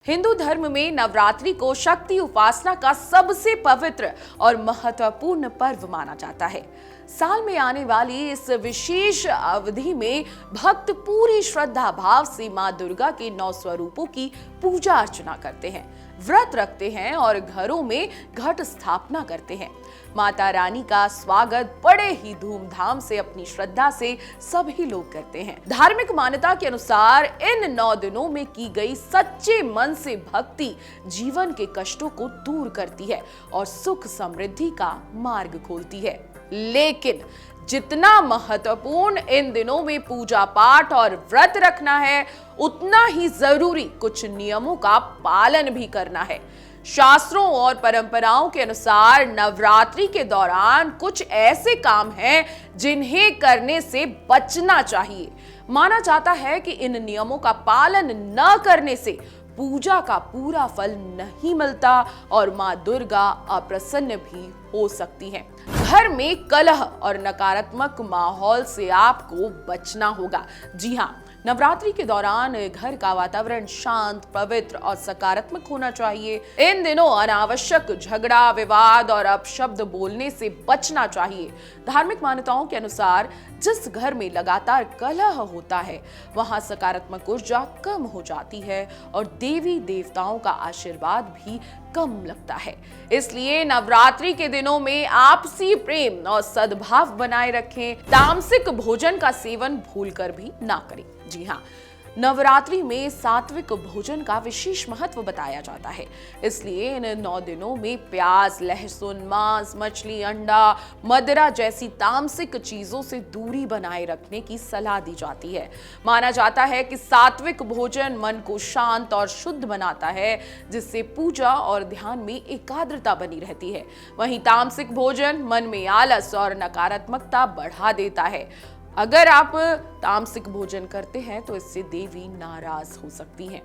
हिंदू धर्म में नवरात्रि को शक्ति उपासना का सबसे पवित्र और महत्वपूर्ण पर्व माना जाता है। साल में आने वाली इस विशेष अवधि में भक्त पूरी श्रद्धा भाव से मां दुर्गा के 9 स्वरूपों की पूजा अर्चना करते हैं, व्रत रखते हैं और घरों में घट स्थापना करते हैं। माता रानी का स्वागत बड़े ही धूमधाम से अपनी श्रद्धा से सभी लोग करते हैं। धार्मिक मान्यता के अनुसार इन 9 दिनों में की गई सच्चे मन से भक्ति जीवन के कष्टों को दूर करती है और सुख समृद्धि का मार्ग खोलती है। लेकिन जितना महत्वपूर्ण इन दिनों में पूजा पाठ और व्रत रखना है, उतना ही जरूरी कुछ नियमों का पालन भी करना है। शास्त्रों और परंपराओं के अनुसार नवरात्रि के दौरान कुछ ऐसे काम हैं जिन्हें करने से बचना चाहिए। माना जाता है कि इन नियमों का पालन न करने से पूजा का पूरा फल नहीं मिलता और मां दुर्गा अप्रसन्न भी हो सकती हैं। घर में कलह और नकारात्मक माहौल से आपको बचना होगा। जी हाँ, नवरात्रि के दौरान घर का वातावरण शांत, पवित्र और सकारात्मक होना चाहिए। इन दिनों अनावश्यक झगड़ा, विवाद और अपशब्द बोलने से बचना चाहिए। धार्मिक मान्यताओं के अनुसार जिस घर में लगातार कलह होता है, वहां सकारात्मक ऊर्जा कम हो जाती है और देवी देवताओं का आशीर्वाद भी कम लगता है। इसलिए नवरात्रि के दिनों में आपसी प्रेम और सद्भाव बनाए रखें। तामसिक भोजन का सेवन भूलकर भी ना करें। जी हाँ, नवरात्रि में सात्विक भोजन का विशेष महत्व बताया जाता है। इसलिए इन 9 दिनों में प्याज, लहसुन, मांस, मछली, अंडा, मदिरा जैसी तामसिक चीजों से दूरी बनाए रखने की सलाह दी जाती है। माना जाता है कि सात्विक भोजन मन को शांत और शुद्ध बनाता है, जिससे पूजा और ध्यान में एकाग्रता बनी रहती है। वहीं तामसिक भोजन मन में आलस और नकारात्मकता बढ़ा देता है। अगर आप तामसिक भोजन करते हैं तो इससे देवी नाराज हो सकती हैं।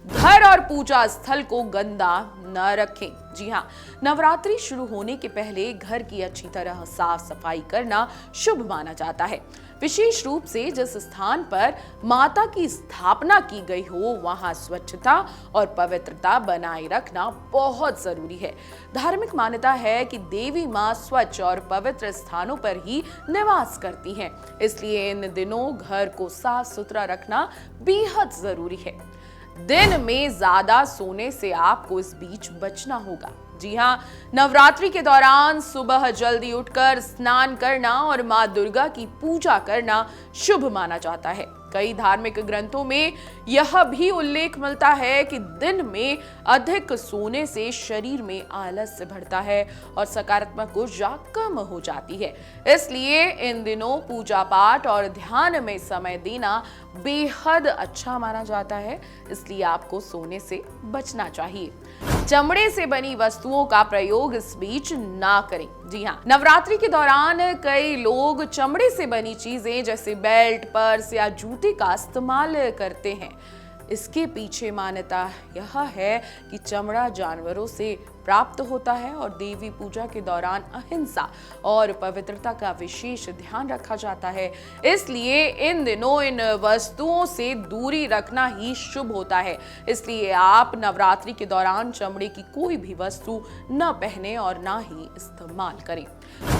घर और पूजा स्थल को गंदा न रखें। जी हाँ, नवरात्रि शुरू होने के पहले घर की अच्छी तरह साफ सफाई करना शुभ माना जाता है। विशेष रूप से जिस स्थान पर माता की स्थापना की गई हो, वहां स्वच्छता और पवित्रता बनाए रखना बहुत जरूरी है। धार्मिक मान्यता है कि देवी मां स्वच्छ और पवित्र स्थानों पर ही निवास करती हैं। इसलिए इन दिनों घर को साफ सुथरा रखना बेहद जरूरी है। दिन में ज्यादा सोने से आपको इस बीच बचना होगा। जी हाँ, नवरात्रि के दौरान सुबह जल्दी उठकर स्नान करना और मां दुर्गा की पूजा करना शुभ माना जाता है। कई धार्मिक ग्रंथों में यह भी उल्लेख मिलता है कि दिन में अधिक सोने से शरीर में आलस्य बढ़ता है और सकारात्मक ऊर्जा कम हो जाती है। इसलिए इन दिनों पूजा पाठ और ध्यान में समय देना बेहद अच्छा माना जाता है। इसलिए आपको सोने से बचना चाहिए। चमड़े से बनी वस्तुओं का प्रयोग इस बीच ना करें। जी हाँ, नवरात्रि के दौरान कई लोग चमड़े से बनी चीजें जैसे बेल्ट, पर्स या जूते का इस्तेमाल करते हैं। इसके पीछे मान्यता यह है कि चमड़ा जानवरों से प्राप्त होता है और देवी पूजा के दौरान अहिंसा और पवित्रता का विशेष ध्यान रखा जाता है। इसलिए इन दिनों इन वस्तुओं से दूरी रखना ही शुभ होता है। इसलिए आप नवरात्रि के दौरान चमड़े की कोई भी वस्तु न पहने और ना ही इस्तेमाल करें।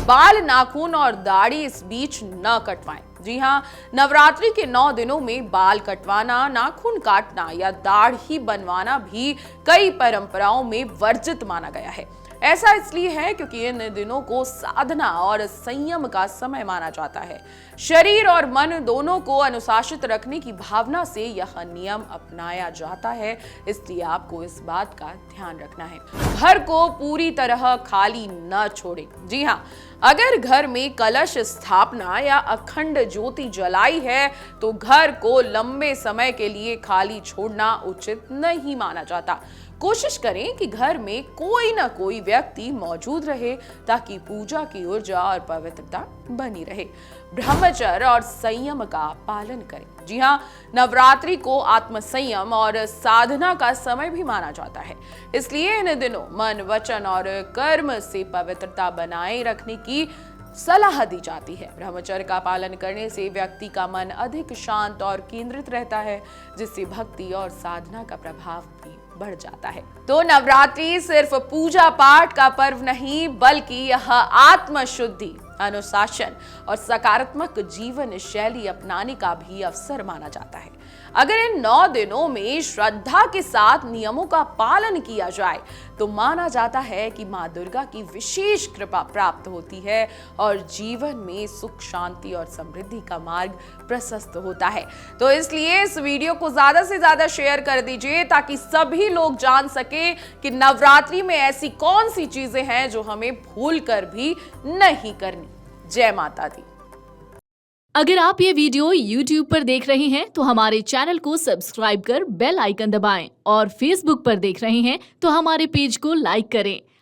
बाल, नाखून और दाढ़ी इस बीच न कटवाएं। जी हाँ, नवरात्रि के 9 दिनों में बाल कटवाना, नाखून काटना या दाढ़ी बनवाना भी कई परंपराओं में वर्जित माना गया है। ऐसा इसलिए है क्योंकि इन दिनों को साधना और संयम का समय माना जाता है। शरीर और मन दोनों को अनुशासित रखने की भावना से यह नियम अपनाया जाता है। इसलिए आपको इस बात का ध्यान रखना है। घर को पूरी तरह खाली न छोड़ें। जी हाँ, अगर घर में कलश स्थापना या अखंड ज्योति जलाई है तो घर को लंबे समय के लिए खाली छोड़ना उचित नहीं माना जाता। कोशिश करें कि घर में कोई ना कोई व्यक्ति मौजूद रहे ताकि पूजा की ऊर्जा और पवित्रता बनी रहे। ब्रह्मचर्य और संयम का पालन करें। जी हाँ, नवरात्रि को आत्म संयम और साधना का समय भी माना जाता है। इसलिए इन दिनों मन, वचन और कर्म से पवित्रता बनाए रखने की सलाह दी जाती है। ब्रह्मचर्य का पालन करने से व्यक्ति का मन अधिक शांत और केंद्रित रहता है, जिससे भक्ति और साधना का प्रभाव भी बढ़ जाता है। तो नवरात्रि सिर्फ पूजा पाठ का पर्व नहीं, बल्कि यह आत्म शुद्धि, अनुशासन और सकारात्मक जीवन शैली अपनाने का भी अवसर माना जाता है। अगर इन 9 दिनों में श्रद्धा के साथ नियमों का पालन किया जाए तो माना जाता है कि मां दुर्गा की विशेष कृपा प्राप्त होती है और जीवन में सुख, शांति और समृद्धि का मार्ग प्रशस्त होता है। तो इसलिए इस वीडियो को ज्यादा से ज्यादा शेयर कर दीजिए ताकि सभी लोग जान सके कि नवरात्रि में ऐसी कौन सी चीजें हैं जो हमें भूल कर भी नहीं करनी। जय माता दी। अगर आप ये वीडियो YouTube पर देख रहे हैं तो हमारे चैनल को सब्सक्राइब कर बेल आइकन दबाएं और Facebook पर देख रहे हैं तो हमारे पेज को लाइक करें।